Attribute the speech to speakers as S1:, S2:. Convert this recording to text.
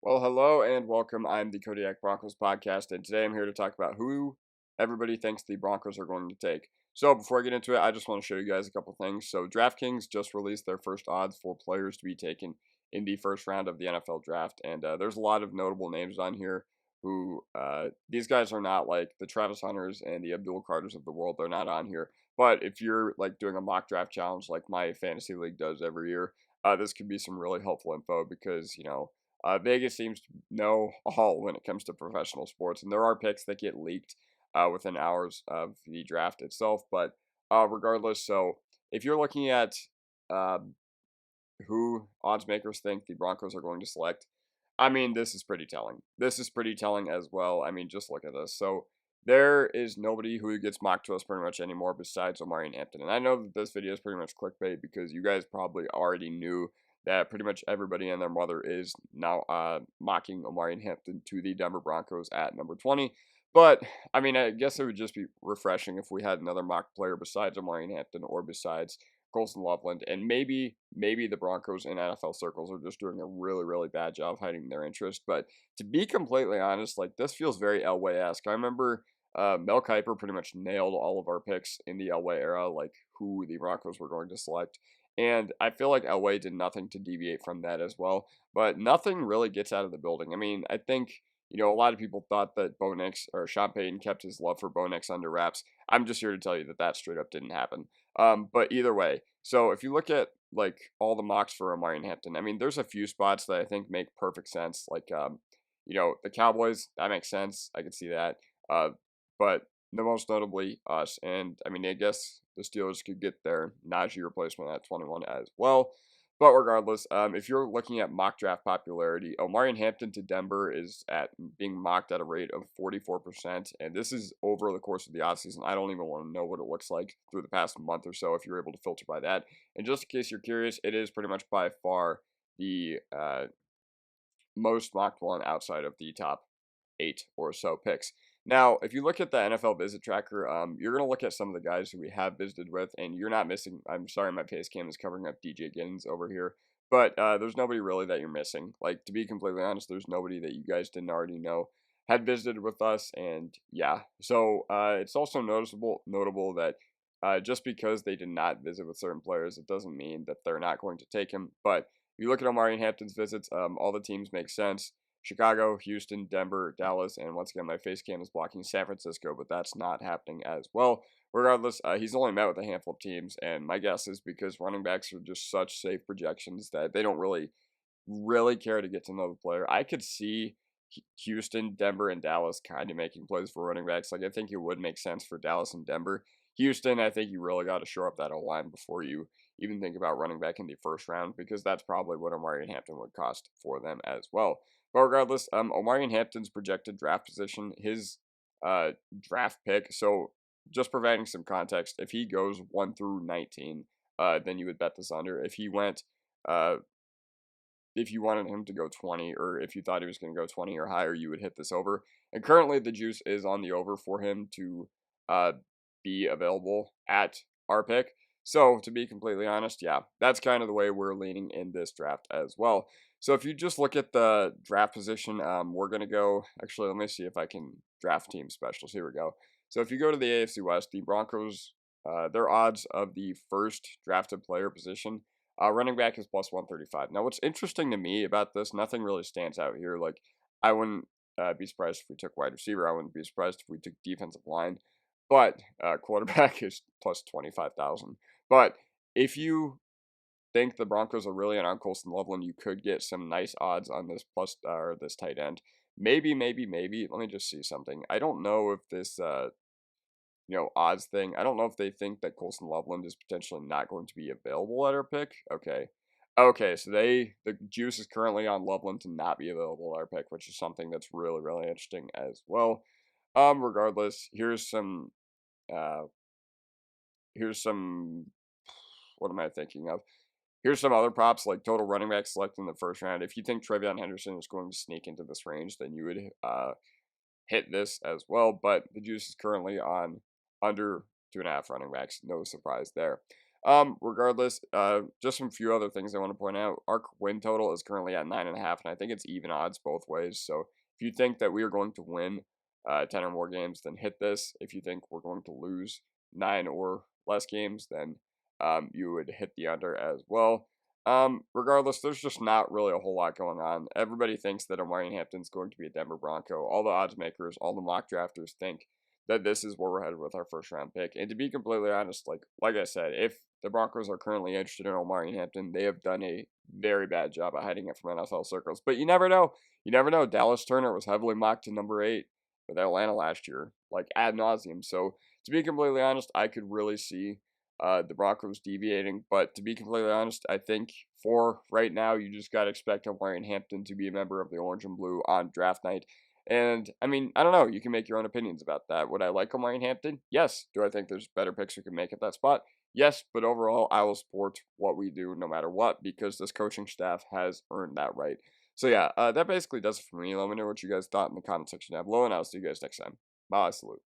S1: Well, hello and welcome. I'm the Kodiak Broncos Podcast, and today I'm here to talk about who everybody thinks the Broncos are going to take. So, before I get into it, I just want to show you guys a couple things. So, DraftKings just released their first odds for players to be taken in the first round of the NFL draft, and there's a lot of notable names on here who these guys are not like the Travis Hunters and the Abdul Carters of the world. They're not on here. But if you're like doing a mock draft challenge like my fantasy league does every year, this could be some really helpful info because, Vegas seems to know all when it comes to professional sports, and there are picks that get leaked within hours of the draft itself. But regardless, so if you're looking at uh, who odds makers think the Broncos are going to select, I mean, this is pretty telling. This is pretty telling as well. I mean, just look at this. So there is nobody who gets mocked to us pretty much anymore besides Omarion Hampton. And I know that this video is pretty much clickbait because you guys probably already knew that pretty much everybody and their mother is now mocking Omarion Hampton to the Denver Broncos at number 20. But, I mean, I guess it would just be refreshing if we had another mock player besides Omarion Hampton or besides Colson Loveland, and maybe the Broncos in NFL circles are just doing a really bad job hiding their interest. But to be completely honest, like this feels very Elway-esque. I remember Mel Kiper pretty much nailed all of our picks in the Elway era, like who the Broncos were going to select. And I feel like Elway did nothing to deviate from that as well. But nothing really gets out of the building. I mean, I think, a lot of people thought that Bo Nix or Sean Payton kept his love for Bo Nix under wraps. I'm just here to tell you that that straight up didn't happen. But either way, so if you look at like all the mocks for Omarion Hampton, I mean, there's a few spots that I think make perfect sense. Like, the Cowboys, that makes sense. I can see that. But the most notably us, and I mean, I guess the Steelers could get their Najee replacement at 21 as well. But regardless, if you're looking at mock draft popularity, Omarion Hampton to Denver is at being mocked at a rate of 44%, and this is over the course of the offseason. I don't even want to know what it looks like through the past month or so if you're able to filter by that. And just in case you're curious, it is pretty much by far the most mocked one outside of the top 8 or so picks. Now, if you look at the NFL visit tracker, you're going to look at some of the guys who we have visited with, and you're not missing. I'm sorry, my face cam is covering up DJ Giddens over here, but there's nobody really that you're missing. Like, to be completely honest, there's nobody that you guys didn't already know had visited with us, and yeah. So it's also notable that just because they did not visit with certain players, it doesn't mean that they're not going to take him. But if you look at Omarion Hampton's visits, all the teams make sense. Chicago, Houston, Denver, Dallas, and once again, my face cam is blocking San Francisco, but that's not happening as well. Regardless, he's only met with a handful of teams, and my guess is because running backs are just such safe projections that they don't really care to get to know the player. I could see Houston, Denver, and Dallas kind of making plays for running backs. Like, I think it would make sense for Dallas and Denver. Houston, I think you really got to shore up that O-line before you even think about running back in the first round because that's probably what Omarion Hampton would cost for them as well. But regardless, Omarion Hampton's projected draft position, his draft pick. So just providing some context, if he goes 1 through 19, then you would bet this under. If he went, if you wanted him to go 20, or if you thought he was going to go 20 or higher, you would hit this over. And currently, the juice is on the over for him to be available at our pick. So, to be completely honest, yeah, that's kind of the way we're leaning in this draft as well. So, if you just look at the draft position, we're going to go. Actually, let me see if I can draft team specials. Here we go. So, if you go to the AFC West, the Broncos, their odds of the first drafted player position, running back is plus 135. Now, what's interesting to me about this, nothing really stands out here. Like, I wouldn't be surprised if we took wide receiver. I wouldn't be surprised if we took defensive line. But quarterback is plus 25,000. But if you think the Broncos are really in on Colson Loveland, you could get some nice odds on this plus or this tight end. Maybe. Let me just see something. I don't know if this odds thing. I don't know if they think that Colson Loveland is potentially not going to be available at our pick. Okay, so the juice is currently on Loveland to not be available at our pick, which is something that's really interesting as well. Regardless, uh, here's some, what am I thinking of? Here's some other props like total running back select in the first round. If you think Trevion Henderson is going to sneak into this range, then you would hit this as well. But the juice is currently on under 2.5 running backs. No surprise there. Regardless, just some few other things I want to point out. Our win total is currently at 9.5, and I think it's even odds both ways. So if you think that we are going to win 10 or more games, then hit this. If you think we're going to lose 9 or less games, then you would hit the under as well. Regardless, there's just not really a whole lot going on. Everybody thinks that Omarion Hampton's going to be a Denver Bronco. All the odds makers, all the mock drafters think that this is where we're headed with our first round pick. And to be completely honest, like I said, if the Broncos are currently interested in Omarion Hampton, they have done a very bad job of hiding it from NFL circles. But you never know. You never know. Dallas Turner was heavily mocked to number 8 with Atlanta last year, like ad nauseum. So to be completely honest, I could really see the Broncos deviating. But to be completely honest, I think for right now, you just got to expect Omarion Hampton to be a member of the Orange and Blue on draft night. And, I mean, I don't know. You can make your own opinions about that. Would I like Omarion Hampton? Yes. Do I think there's better picks we can make at that spot? Yes. But overall, I will support what we do no matter what because this coaching staff has earned that right. So, yeah, that basically does it for me. Let me know what you guys thought in the comment section down below, and I'll see you guys next time. Bye. Salute.